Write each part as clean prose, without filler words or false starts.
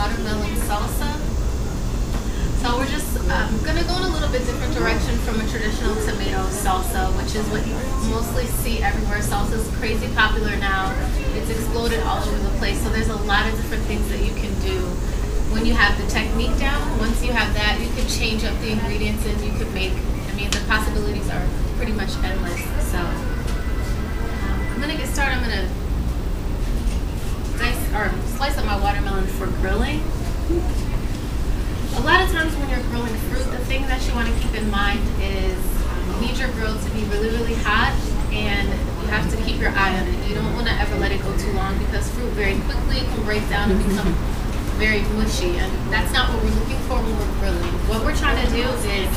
watermelon salsa. So we're just gonna go in a little bit different direction from a traditional tomato salsa, which is what you mostly see everywhere. Salsa is crazy popular now. It's exploded all over the place. So there's a lot of different things that you can do when you have the technique down. Once you have that, you could change up the ingredients and you could make, I mean, the possibilities are pretty much endless. So I'm gonna get started. I'm gonna slice up my watermelon for grilling. A lot of times when you're grilling fruit, the thing that you want to keep in mind is you need your grill to be really, really hot, and you have to keep your eye on it. You don't want to ever let it go too long because fruit very quickly can break down and become very mushy, and that's not what we're looking for when we're grilling. What we're trying to do is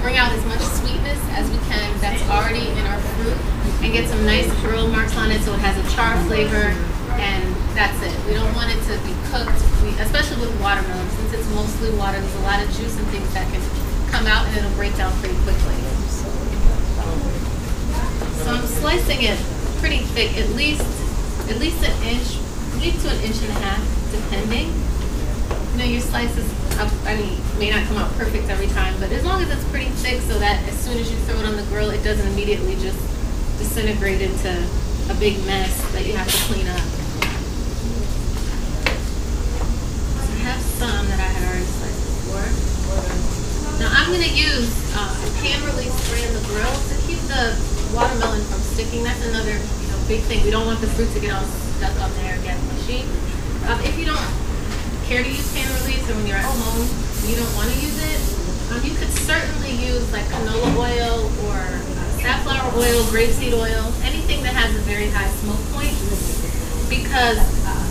bring out as much sweetness as we can that's already in our fruit and get some nice grill marks on it so it has a char flavor, and that's it. We don't want it to be cooked, especially with watermelon. Since it's mostly water, there's a lot of juice and things that can come out and it'll break down pretty quickly. So I'm slicing it pretty thick, at least an inch, maybe to an inch and a half, depending. You know, your slices, I mean, may not come out perfect every time, but as long as it's pretty thick so that as soon as you throw it on the grill, it doesn't immediately just disintegrate into a big mess that you have to clean up. I have some that I had already sliced before. Now I'm going to use a pan release spray in the grill to keep the watermelon from sticking. That's another big thing. We don't want the fruit to get all stuck on there and get mushy. If you don't care to use pan release, or when you're at home you don't want to use it, you could certainly use like canola oil or safflower oil, grapeseed oil, anything that has a very high smoke point, because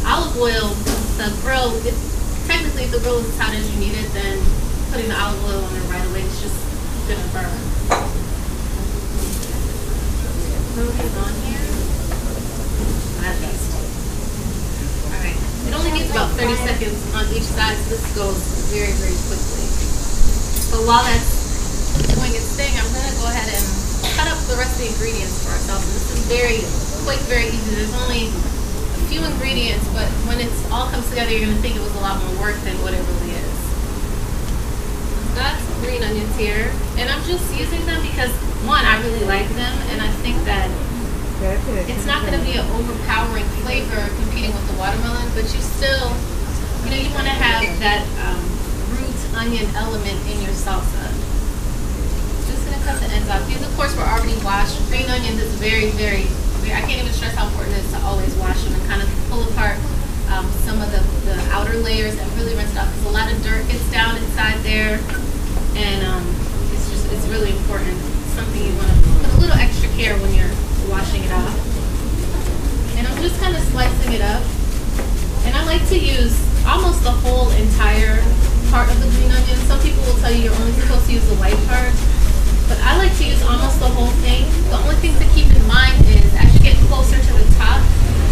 olive oil, the grill, technically if the grill is as hot as you need it, then putting the olive oil on it right away is just gonna burn. Throw these on here, at least. Alright, it only needs about 30 seconds on each side, so this goes very, very quickly. But while that's doing its thing, I'm gonna go ahead and cut up the rest of the ingredients for ourselves. And this is very quick, very easy. There's only a few ingredients, but when it's all comes together, you're going to think it was a lot more work than what it really is. I've got some green onions here, and I'm just using them because, one, I really like them, and I think that it's not going to be an overpowering flavor competing with the watermelon, but you still, you want to have that root onion element in your salsa. Cut the ends off. These, of course, were already washed. Green onions is very, very, I can't even stress how important it is to always wash them and kind of pull apart some of the outer layers and really rinse it off, because a lot of dirt gets down inside there, and it's really important. It's something you want to put a little extra care when you're washing it off. And I'm just kind of slicing it up, and I like to use almost the whole entire part of the green onion. Some people will tell you you're only supposed to use the white part, but I like to use almost the whole thing. The only thing to keep in mind is as you get closer to the top,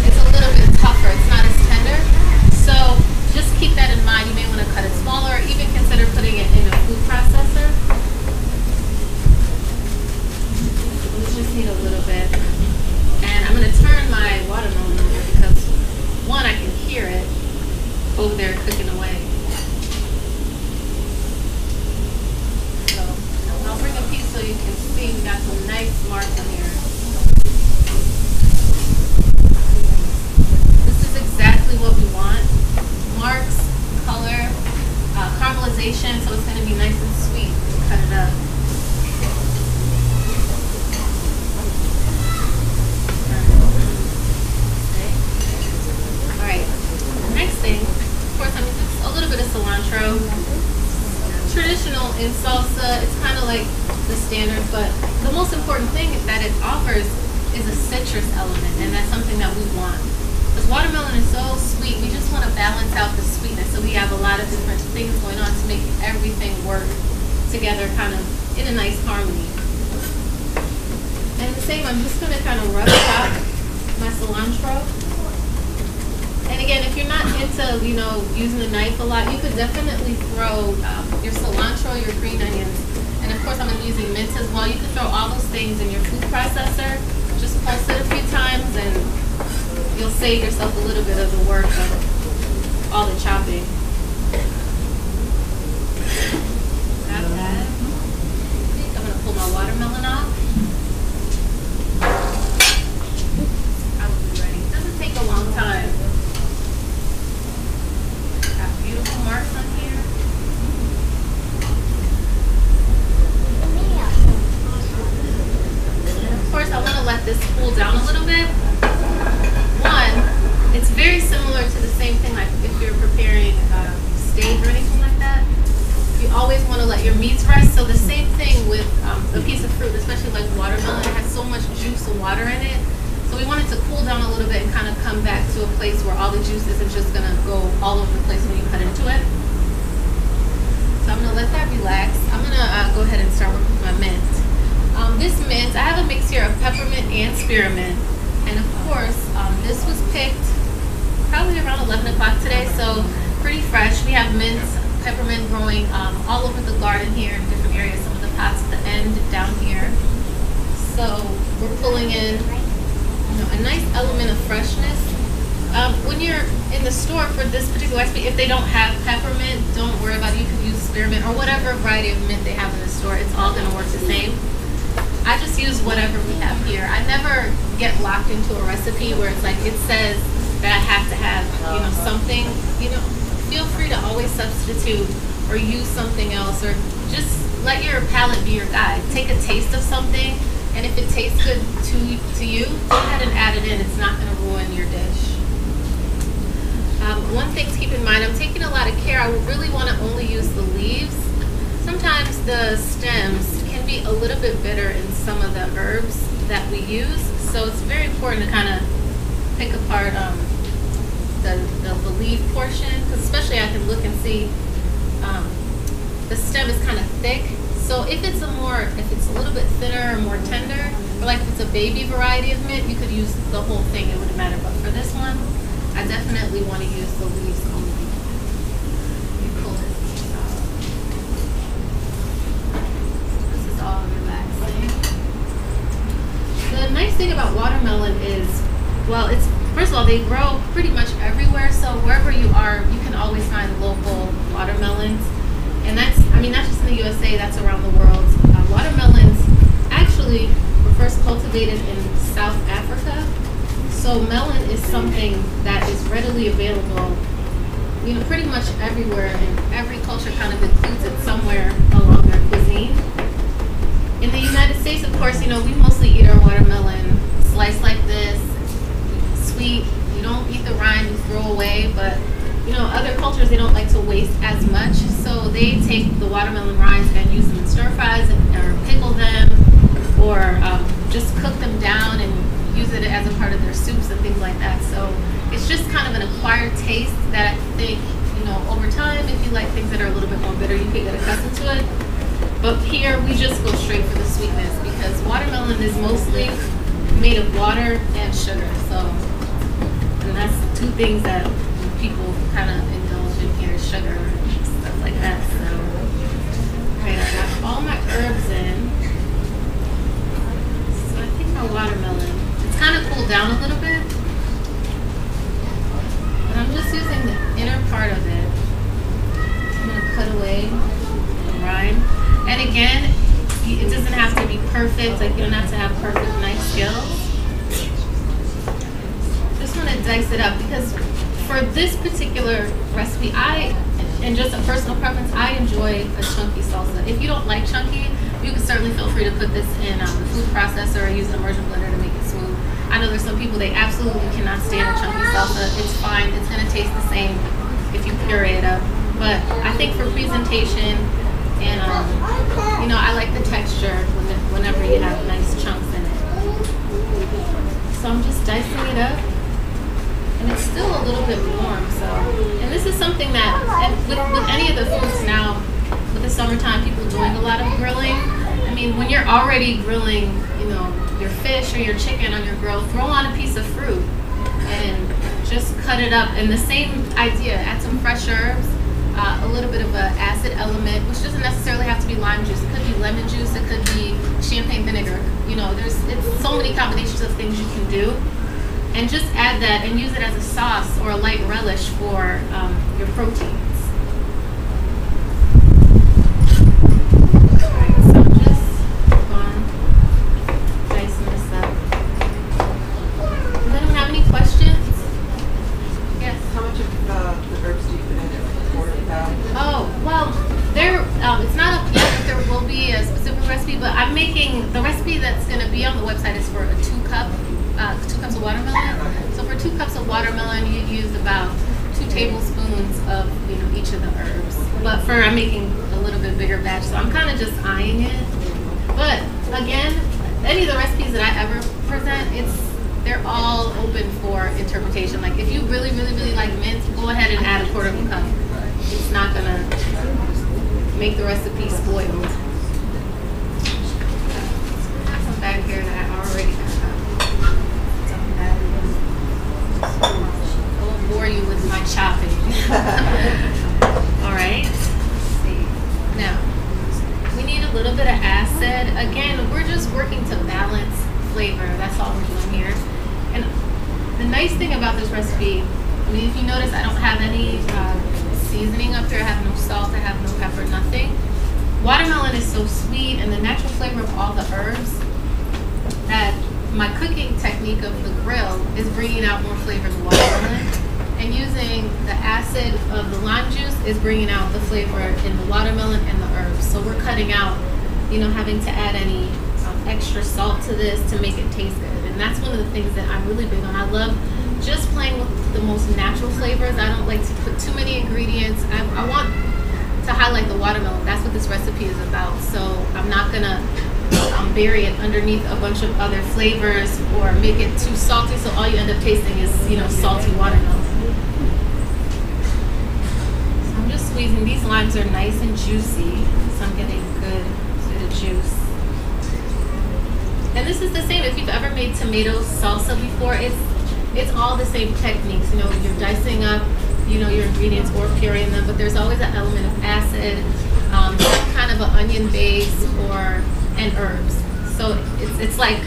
it's a little bit tougher. It's not as tender. So just keep that in mind. You may want to cut it smaller, or even consider putting it in a food processor. We just need a little bit. And I'm going to turn my watermelon over because, one, I can hear it over there cooking away. I'll bring a piece so you can see we got some nice marks on here. This is exactly what we want. Marks, color, caramelization, so it's going to be nice and sweet. Cut it up. Okay. Alright, next thing, of course, I'm using a little bit of cilantro. Traditional in salsa, it's kind of like the standard, but the most important thing that it offers is a citrus element, and that's something that we want. Because watermelon is so sweet, we just want to balance out the sweetness, so we have a lot of different things going on to make everything work together kind of in a nice harmony. And the same, I'm just going to kind of rough out my cilantro. And again, if you're not into, using the knife a lot, you could definitely throw your cilantro, your green onions, and of course I'm going to be using mint as well. You could throw all those things in your food processor, just pulse it a few times, and you'll save yourself a little bit of the work of all the chopping. my watermelon off. Probably ready. It doesn't take a long time. Got beautiful marks on here. And of course, I want to let this cool down a little bit. One, it's very similar to the same thing like if you're preparing steak or anything like that. You always want to let your meats rest. So the same thing with a piece of fruit, especially like watermelon. It has so much juice and water in it. So we want it to cool down a little bit and kind of come back to a place where all the juice isn't just going to go all over the place when you cut into it. So I'm going to let that relax. I'm going to go ahead and start working with my mint. This mint, I have a mix here of peppermint and spearmint. And of course, this was picked probably around 11 o'clock today, so pretty fresh. We have mint, peppermint growing all over the garden here in different areas. Some of the pots at the end down here. So we're pulling in, a nice element of freshness. When you're in the store for this particular recipe, if they don't have peppermint, don't worry about it. You can use spearmint or whatever variety of mint they have in the store. It's all going to work the same. I just use whatever we have here. I never get locked into a recipe where it's like it says that I have to have, something. Feel free to always substitute or use something else, or just let your palate be your guide. Take a taste of something, and if it tastes good to you, go ahead and add it in. It's not going to ruin your dish. One thing to keep in mind, I'm taking a lot of care. I really want to only use the leaves. Sometimes the stems can be a little bit bitter in some of the herbs that we use, so it's very important to kind of pick apart the leaf portion, because especially I can look and see the stem is kind of thick. So if it's a little bit thinner or more tender, or like if it's a baby variety of mint, you could use the whole thing, it wouldn't matter. But for this one, I definitely want to use the leaves only. You pull it. This is all relaxing. The nice thing about watermelon is, well, first of all, they grow pretty much everywhere. So wherever you are, you can always find local watermelons. And that's not just in the USA, that's around the world. Watermelons actually were first cultivated in South Africa. So melon is something that is readily available, pretty much everywhere, and every culture kind of includes it somewhere along their cuisine. In the United States, of course, we mostly eat our watermelon sliced like this, sweet. You don't eat the rind, you throw away, but other cultures, they don't like to waste as much, so they take the watermelon rinds and use them in stir fries or pickle them, or just cook them down and use it as a part of their soups and things like that. So it's just kind of an acquired taste that I think, over time, if you like things that are a little bit more bitter, you can get accustomed to it. But here, we just go straight for the sweetness, because watermelon is mostly made of water and sugar. So, and that's two things that people kind of indulge in here, sugar and stuff like that. So, alright, I got all my herbs in. So I think my watermelon, it's kind of cooled down a little bit. But I'm just using the inner part of it. I'm going to cut away the rind. And again, it doesn't have to be perfect. Like, you don't have to have perfect knife skills. Just want to dice it up, because for this particular recipe, and just a personal preference, I enjoy a chunky salsa. If you don't like chunky, you can certainly feel free to put this in the food processor or use an immersion blender to make it smooth. I know there's some people, they absolutely cannot stand a chunky salsa. It's fine. It's going to taste the same if you puree it up. But I think for presentation, and I like the texture whenever you have nice chunks in it. So I'm just dicing it up. And it's still a little bit warm, so. And this is something that, with any of the foods now, with the summertime, people doing a lot of grilling. I mean, when you're already grilling, your fish or your chicken on your grill, throw on a piece of fruit and just cut it up. And the same idea, add some fresh herbs, a little bit of an acid element, which doesn't necessarily have to be lime juice. It could be lemon juice, it could be champagne vinegar. It's so many combinations of things you can do. And just add that and use it as a sauce or a light relish for your proteins. Alright, so I'm just going of watermelon, you'd use about 2 tablespoons of each of the herbs. But I'm making a little bit bigger batch, so I'm kind of just eyeing it. But again, any of the recipes that I ever present, they're all open for interpretation. Like if you really, really, really like mint, go ahead and add a 1/4 cup. It's not gonna make the recipe spoiled. I have some back here that I already got. I won't bore you with my chopping. All right. Let's see. Now, we need a little bit of acid. Again, we're just working to balance flavor. That's all we're doing here. And the nice thing about this recipe, I mean, if you notice, I don't have any seasoning up here. I have no salt, I have no pepper, nothing. Watermelon is so sweet, and the natural flavor of all the herbs, that my cooking technique of the grill is bringing out more flavor in the watermelon, and using the acid of the lime juice is bringing out the flavor in the watermelon and the herbs. So we're cutting out, having to add any extra salt to this to make it taste good. And that's one of the things that I'm really big on. I love just playing with the most natural flavors. I don't like to put too many ingredients. I want to highlight the watermelon. That's what this recipe is about. So I'm not gonna bury it underneath a bunch of other flavors or make it too salty, so all you end up tasting is salty watermelon. So I'm just squeezing. These limes are nice and juicy, so I'm getting a good bit of juice. And this is the same if you've ever made tomato salsa before. It's all the same techniques. You're dicing up your ingredients or pureeing them, but there's always an element of acid, kind of an onion base and herbs. So it's like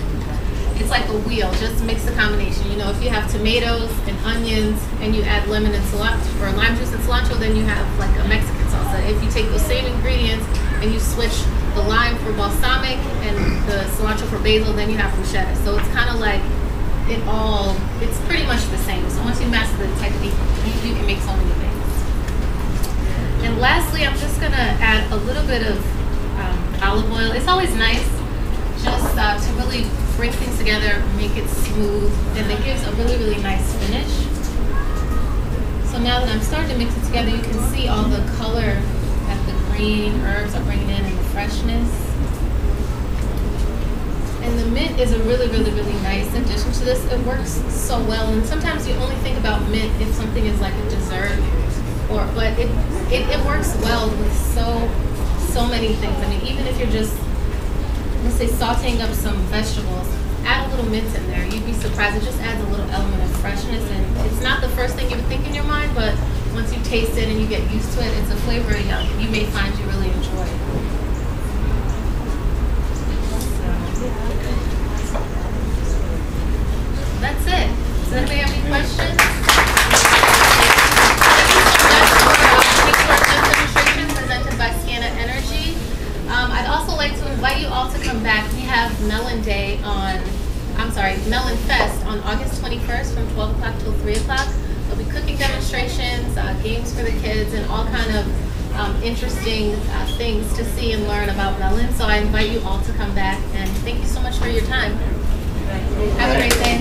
a wheel. Just mix the combination. If you have tomatoes and onions and you add lemon and cilantro or lime juice and cilantro, then you have like a Mexican salsa. If you take those same ingredients and you switch the lime for balsamic and the cilantro for basil, then you have bruschetta. So it's kind of like it's pretty much the same. So once you master the technique, you can make so many things. And lastly, I'm just gonna add a little bit of olive oil. It's always nice just to really bring things together, make it smooth, and it gives a really, really nice finish. So now that I'm starting to mix it together, you can see all the color that the green herbs are bringing in and the freshness. And the mint is a really, really, really nice addition to this. It works so well, and sometimes you only think about mint if something is like a dessert, but it works well with so many things. I mean, even if you're just, let's say, sauteing up some vegetables, add a little mint in there. You'd be surprised. It just adds a little element of freshness, and it's not the first thing you would think in your mind, but once you taste it and you get used to it, it's a flavor you may find you really enjoy. That's it. Does anybody have any questions? Demonstration presented by Scanna Energy. I'd also like to invite you all to come back. We have Melon Fest on August 21st from 12 o'clock till 3 o'clock. There'll be cooking demonstrations, games for the kids, and all kind of interesting things to see and learn about melon. So I invite you all to come back, and thank you so much for your time. Have a great day.